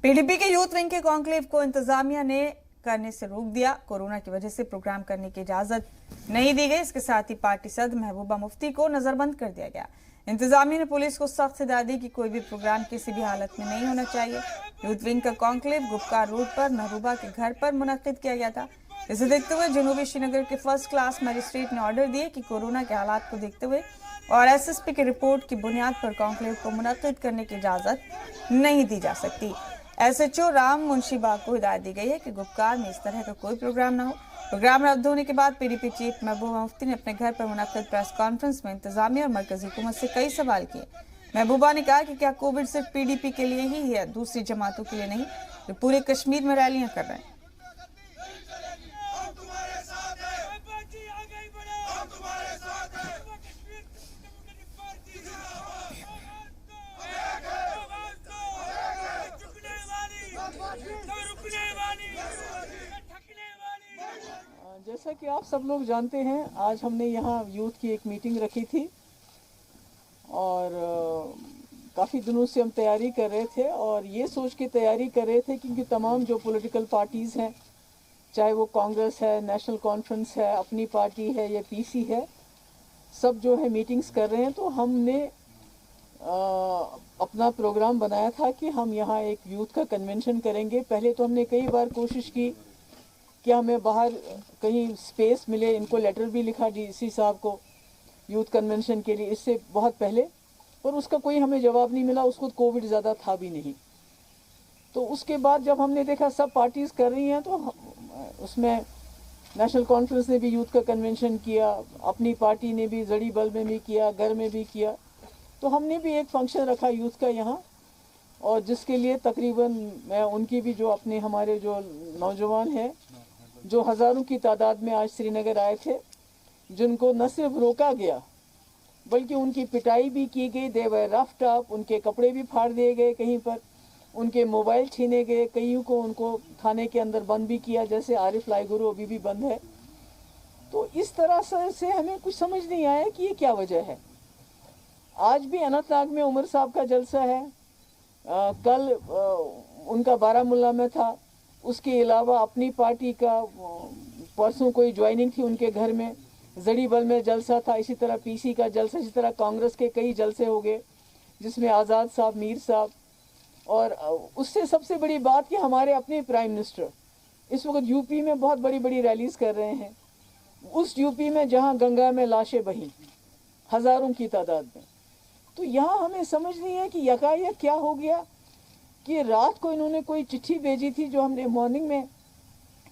PDP के youth wing के conclave को इंतजामिया ने करने से रोक दिया। कोरोना की वजह से प्रोग्राम करने की इजाजत नहीं दी गई। इसके साथ ही पार्टी सदर महबूबा मुफ्ती को नजरबंद कर दिया गया। इंतजामिया ने पुलिस को सख्त हिदायत दी कि कोई भी प्रोग्राम किसी भी हालत में नहीं होना चाहिए। यूथ विंग का कॉन्क्लेव गुपकार रोड पर महबूबा के घर पर मुनक्किद किया गया था। इसे देखते हुए जनूबी श्रीनगर के फर्स्ट क्लास मजिस्ट्रेट ने ऑर्डर दिए कि कोरोना के हालात को देखते हुए और एसएसपी की रिपोर्ट की बुनियाद पर कॉन्क्लेव को मुनक्किद करने की इजाजत नहीं दी जा सकती। एसएचओ राम मुंशीबाग को हिदायत दी गई है कि गुपकार में इस तरह का कोई प्रोग्राम न हो। प्रोग्राम रद्द होने के बाद पीडीपी चीफ महबूबा मुफ्ती ने अपने घर पर मुनक्किद प्रेस कॉन्फ्रेंस में इंतजामिया और मरकजी हुकूमत से कई सवाल किए। महबूबा ने कहा कि क्या कोविड सिर्फ पीडीपी के लिए ही है, दूसरी जमातों के लिए नहीं, जो पूरे कश्मीर में रैलियां कर रहे हैं। जैसा कि आप सब लोग जानते हैं, आज हमने यहाँ यूथ की एक मीटिंग रखी थी और काफ़ी दिनों से हम तैयारी कर रहे थे और ये सोच के तैयारी कर रहे थे क्योंकि तमाम जो पॉलिटिकल पार्टीज़ हैं, चाहे वो कांग्रेस है, नेशनल कॉन्फ्रेंस है, अपनी पार्टी है या पीसी है, सब जो है मीटिंग्स कर रहे हैं। तो हमने अपना प्रोग्राम बनाया था कि हम यहाँ एक यूथ का कन्वेंशन करेंगे। पहले तो हमने कई बार कोशिश की कि हमें बाहर कहीं स्पेस मिले, इनको लेटर भी लिखा डीसी साहब को यूथ कन्वेंशन के लिए, इससे बहुत पहले, पर उसका कोई हमें जवाब नहीं मिला। उसको कोविड ज़्यादा था भी नहीं। तो उसके बाद जब हमने देखा सब पार्टीज़ कर रही हैं, तो उसमें नेशनल कॉन्फ्रेंस ने भी यूथ का कन्वेंशन किया, अपनी पार्टी ने भी जड़ी बल में भी किया, घर में भी किया। तो हमने भी एक फंक्शन रखा यूथ का यहाँ, और जिसके लिए तकरीबन मैं उनकी भी जो अपने हमारे जो नौजवान हैं, जो हज़ारों की तादाद में आज श्रीनगर आए थे, जिनको न सिर्फ रोका गया बल्कि उनकी पिटाई भी की गई। दे वर रफ्ड अप, उनके कपड़े भी फाड़ दिए गए, कहीं पर उनके मोबाइल छीने गए, कईयों को उनको थाने के अंदर बंद भी किया, जैसे आरिफ लाइगुरु अभी भी बंद है। तो इस तरह से हमें कुछ समझ नहीं आया कि ये क्या वजह है। आज भी अनंतनाग में उमर साहब का जलसा है, कल उनका बारामुल्ला में था। उसके अलावा अपनी पार्टी का परसों कोई ज्वाइनिंग थी उनके घर में, जड़ी बल में जलसा था, इसी तरह पीसी का जलसा, इसी तरह कांग्रेस के कई जलसे हो गए जिसमें आज़ाद साहब, मीर साहब, और उससे सबसे बड़ी बात कि हमारे अपने प्राइम मिनिस्टर इस वक्त यूपी में बहुत बड़ी बड़ी रैलीज कर रहे हैं। उस यूपी में जहां गंगा में लाशें बही हज़ारों की तादाद में। तो यहाँ हमें समझ नहीं है कि यकायक क्या हो गया कि रात को इन्होंने कोई चिट्ठी भेजी थी, जो हमने मॉर्निंग में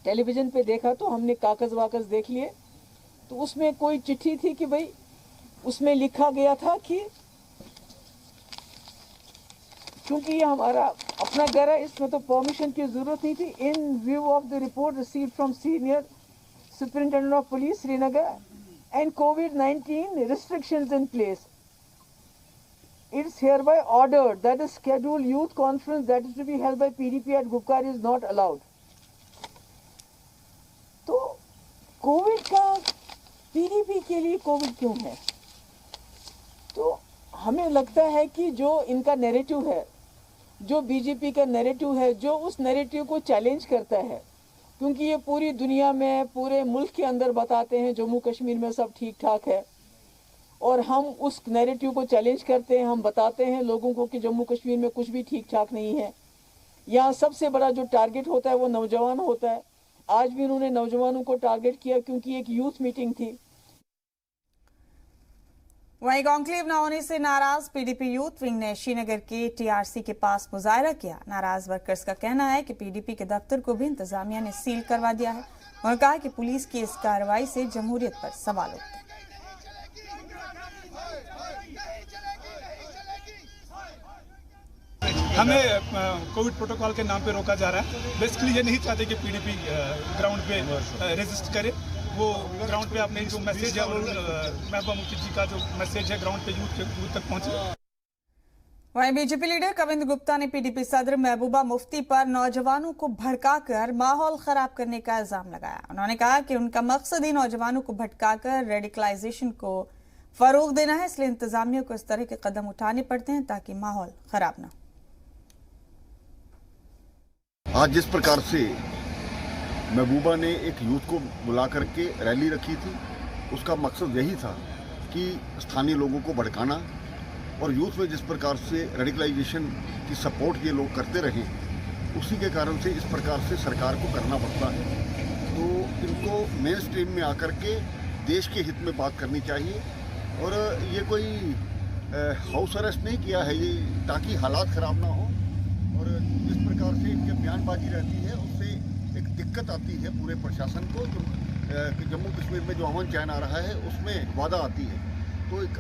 टेलीविज़न पे देखा, तो हमने कागज़ वागज़ देख लिए। तो उसमें कोई चिट्ठी थी कि भाई उसमें लिखा गया था कि क्योंकि ये हमारा अपना घर है, इसमें तो परमिशन की ज़रूरत नहीं थी। इन view of the report received from senior superintendent of police Srinagar and COVID-19 restrictions in place, it's hereby ordered that a scheduled youth conference that is to be held by PDP at Gupkar is not allowed. तो Covid का PDP के लिए Covid क्यों है? तो हमें लगता है कि जो इनका नैरेटिव है, जो बीजेपी का नैरेटिव है, जो उस नैरेटिव को चैलेंज करता है, क्योंकि ये पूरी दुनिया में, पूरे मुल्क के अंदर बताते हैं जम्मू कश्मीर में सब ठीक ठाक है, और हम उस नैरेटिव को चैलेंज करते हैं। हम बताते हैं लोगों को कि जम्मू कश्मीर में कुछ भी ठीक ठाक नहीं है। यहाँ सबसे बड़ा जो टारगेट होता है वो नौजवान होता है। आज भी उन्होंने नौजवानों को टारगेट किया क्योंकि एक यूथ मीटिंग थी। वहीं कॉन्क्लेव न होने से नाराज पीडीपी यूथ विंग ने श्रीनगर के टीआरसी के पास मुजाहरा किया। नाराज वर्कर्स का कहना है कि पीडीपी के दफ्तर को भी इंतजामिया ने सील करवा दिया है। उन्होंने कहा कि पुलिस की इस कार्रवाई से जमहूरियत पर सवाल उठते हैं। हमें कोविड प्रोटोकॉल के नाम पे रोका जा रहा है। बेसिकली ये नहीं चाहते कि पीडीपी ग्राउंड पे रेजिस्ट करे। वो ग्राउंड पे आपने जो मैसेज है, महबूबा मुफ्ती जी का जो मैसेज है ग्राउंड पे यूथ तक पहुंचे। वहीं बीजेपी लीडर कविंद्र गुप्ता ने पीडीपी सदर महबूबा मुफ्ती पर नौजवानों को भड़काकर माहौल खराब करने का इल्जाम लगाया। उन्होंने कहा कि उनका मकसद ही नौजवानों को भटकाकर रेडिकलाइजेशन को फरोग देना है, इसलिए इंतजामिया को इस तरह के कदम उठाने पड़ते हैं ताकि माहौल खराब न हो। आज जिस प्रकार से महबूबा ने एक यूथ को बुला करके रैली रखी थी, उसका मकसद यही था कि स्थानीय लोगों को भड़काना और यूथ में जिस प्रकार से रेडिकलाइजेशन की सपोर्ट ये लोग करते रहे, उसी के कारण से इस प्रकार से सरकार को करना पड़ता है। तो इनको मेन स्ट्रीम में आकर के देश के हित में बात करनी चाहिए और ये कोई हाउस अरेस्ट नहीं किया है ये ताकि हालात ख़राब ना हो। और जिस प्रकार से इनके बयानबाजी रहती है उससे एक दिक्कत आती है पूरे प्रशासन को। जो जम्मू कश्मीर में जो अमन चैन आ रहा है उसमें बाधा आती है। तो एक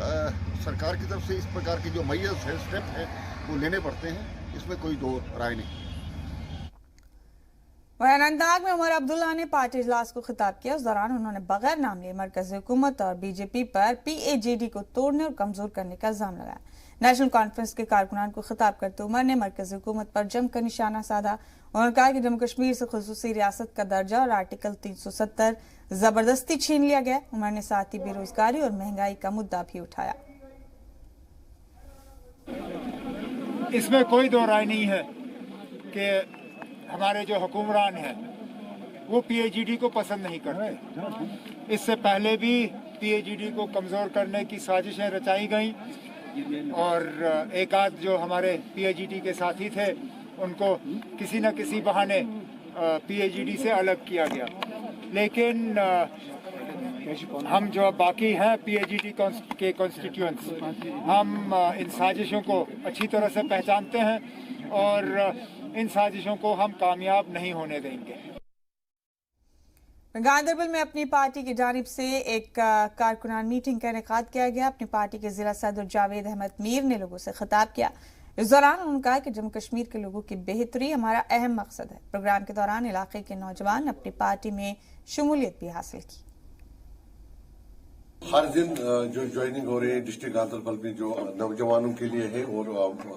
सरकार की तरफ से इस प्रकार के जो मेजर्स है, स्टेप हैं, वो लेने पड़ते हैं, इसमें कोई दो राय नहीं। वहीं अनंतनाग में उमर अब्दुल्ला ने पार्टी इजलास को खिताब किया। उस दौरान उन्होंने बगैर नाम लिए मरकजी हुकूमत और बीजेपी पर PAGD को तोड़ने और कमजोर करने का इल्जाम लगाया। नेशनल कॉन्फ्रेंस के कारकुनान को खिताब करते उमर ने मरकजी हुकूमत पर जमकर निशाना साधा। उन्होंने कहा कि जम्मू कश्मीर से खुसूसी रियासत का दर्जा और आर्टिकल 370 जबरदस्ती छीन लिया गया। उमर ने साथ ही बेरोजगारी और महंगाई का मुद्दा भी उठाया। इसमें कोई दो राय नहीं है कि हमारे जो हुक्मरान हैं वो PAGD को पसंद नहीं करते। इससे पहले भी PAGD को कमज़ोर करने की साजिशें रचाई गईं और एक आध जो हमारे PAGD के साथी थे उनको किसी न किसी बहाने PAGD से अलग किया गया। लेकिन हम जो बाकी हैं PAGD के कॉन्स्टिट्यूएंट्स, हम इन साजिशों को अच्छी तरह से पहचानते हैं और इन साजिशों को हम कामयाब नहीं होने देंगे। गांधरबल में अपनी पार्टी की जानिब से एक कारकुनान मीटिंग का इनेकाद किया गया। अपनी पार्टी के जिला सदर जावेद अहमद मीर ने लोगों से खिताब किया। इस दौरान उन्होंने कहा कि जम्मू कश्मीर के लोगों की बेहतरी हमारा अहम मकसद है। प्रोग्राम के दौरान इलाके के नौजवान अपनी पार्टी में शमूलियत भी हासिल की। हर दिन जो ज्वाइनिंग हो रही है डिस्ट्रिक्ट गांधरबल में जो नौजवानों के लिए है और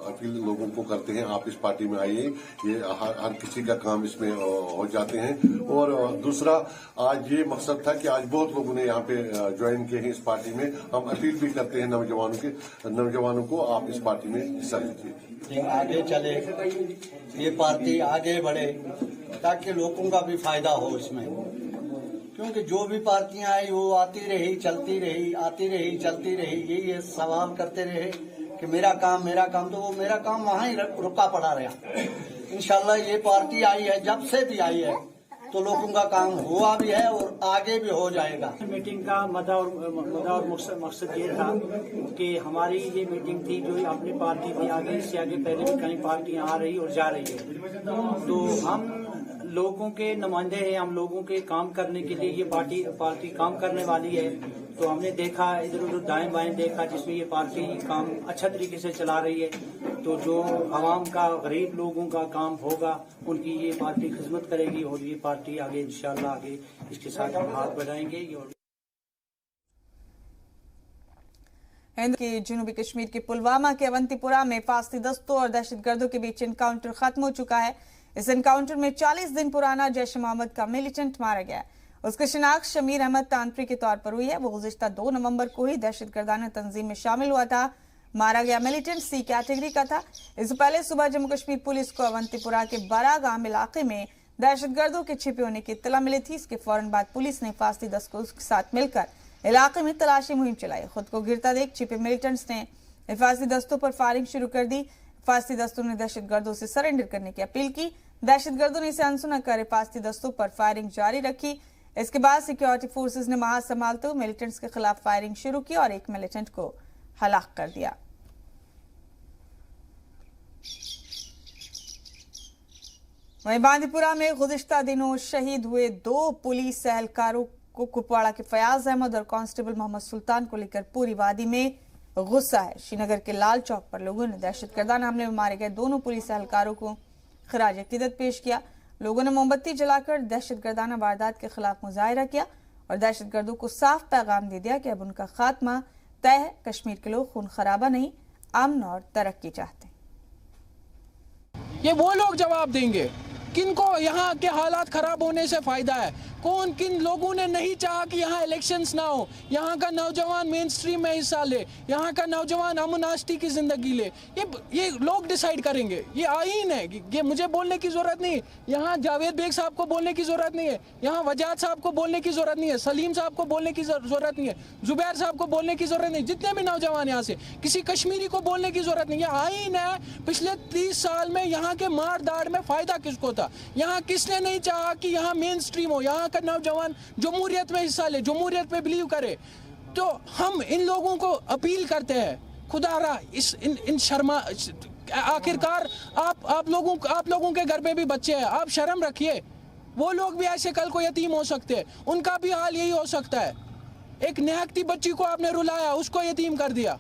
अपील लोगों को करते हैं आप इस पार्टी में आइए, ये हर किसी का काम इसमें हो जाते हैं। और दूसरा आज ये मकसद था कि आज बहुत लोगों ने यहाँ पे ज्वाइन किए हैं इस पार्टी में। हम अपील भी करते हैं नौजवानों को आप इस पार्टी में हिस्सा लीजिए, आगे चले, ये पार्टी आगे बढ़े ताकि लोगों का भी फायदा हो इसमें। क्योंकि जो भी पार्टियां आई वो आती रही, चलती रही, आती रही, चलती रही, यही सवाल करते रहे कि मेरा काम, तो वो मेरा काम वहाँ ही रुका पड़ा रहा। इंशाल्लाह ये पार्टी आई है, जब से भी आई है तो लोगों का काम हुआ भी है और आगे भी हो जाएगा। मीटिंग का मदा और मकसद ये था कि हमारी ये मीटिंग थी जो अपनी पार्टी में आगे, इससे आगे पहले भी कई पार्टियां आ रही और जा रही है, तो हम लोगों के नुमाइंदे हैं। हम लोगों के काम करने के लिए ये पार्टी काम करने वाली है। तो हमने देखा, इधर उधर दाएं बाएं देखा, जिसमें ये पार्टी काम अच्छा तरीके से चला रही है। तो जो आवाम का, गरीब लोगों का काम होगा उनकी ये पार्टी खिदमत करेगी और ये पार्टी आगे इंशाल्लाह आगे इसके साथ हम हाथ बढ़ाएंगे। हिंद के जनूबी कश्मीर के पुलवामा के अवंतीपुरा में फास्ती दस्तों और दहशतगर्दों के बीच एनकाउंटर खत्म हो चुका है। इस एनकाउंटर में 40 दिन पुराना जैश मोहम्मद का मिलिटेंट मारा गया है। उसकी शिनाख्त शमीर अहमद तानपुरी के तौर पर हुई है। वो गुज़िश्ता 2 नवंबर को ही दहशतगर्दाना तंजीम में शामिल हुआ था। मारा गया मिलिटेंट C कैटेगरी का था। इससे पहले सुबह जम्मू कश्मीर पुलिस को अवंतीपुरा के बरागाम इलाके में दहशतगर्दों के छिपे होने की इत्तला मिली थी। इसके फौरन बाद पुलिस ने फास्ती दस्तों के साथ मिलकर इलाके में तलाशी मुहिम चलाई। खुद को गिरता देख छिपे मिलिटेंट्स ने हिफाजती दस्तों पर फायरिंग शुरू कर दी। हिफाजती दस्तों ने दहशतगर्दों से सरेंडर करने की अपील की। दहशतगर्दों ने इसे अनसुना कर हिफाजती दस्तों पर फायरिंग जारी रखी। इसके बाद सिक्योरिटी फोर्सेस ने महाज संभालते हुए मिलिटेंट्स के खिलाफ फायरिंग शुरू की और एक मिलिटेंट को हलाक कर दिया। वहीं बांदीपुरा में गुज़िश्ता दिनों शहीद हुए 2 पुलिस एहलकारों को कुपवाड़ा के फयाज अहमद और कांस्टेबल मोहम्मद सुल्तान को लेकर पूरी वादी में गुस्सा है। श्रीनगर के लाल चौक पर लोगों ने दहशतगर्दाना हमले में मारे गए दोनों पुलिस एहलकारों को खराज अकीदत पेश किया। लोगों ने मोमबत्ती जलाकर दहशतगर्दाना वारदात के खिलाफ मुजाहिरा किया और दहशतगर्दों को साफ पैगाम दे दिया कि अब उनका खात्मा तय है। कश्मीर के लोग खून खराबा नहीं, अमन और तरक्की चाहते हैं। ये वो लोग जवाब देंगे किनको यहाँ के हालात खराब होने से फायदा है। कौन किन लोगों ने नहीं चाहा कि यहाँ इलेक्शंस ना हो, यहाँ का नौजवान मेन स्ट्रीम में हिस्सा ले, यहाँ का नौजवान अमन आष्टी की जिंदगी ले, ये लोग डिसाइड करेंगे। ये आईन है, ये मुझे बोलने की जरूरत नहीं है, यहाँ जावेद बेग साहब को बोलने की जरूरत नहीं है, यहाँ वजाद साहब को बोलने की जरूरत नहीं है, सलीम साहब को बोलने की जरूरत नहीं है, जुबैर साहब को बोलने की जरूरत नहीं, जितने भी नौजवान यहाँ से, किसी कश्मीरी को बोलने की जरूरत नहीं। ये आईन है। पिछले 30 साल में यहाँ के मार दाड़ में फायदा किसको था? यहाँ किसने नहीं चाहा कि यहाँ मेन स्ट्रीम हो, यहाँ का नौजवान जमहूरियत में हिस्सा ले, जमहूरियत पे बिलीव करे। तो हम इन लोगों को अपील करते हैं, खुदारा इन शर्मा, आखिरकार आप लोगों के घर में भी बच्चे हैं, आप शर्म रखिए। वो लोग भी ऐसे कल को यतीम हो सकते हैं, उनका भी हाल यही हो सकता है। एक निहकती बच्ची को आपने रुलाया, उसको यतीम कर दिया।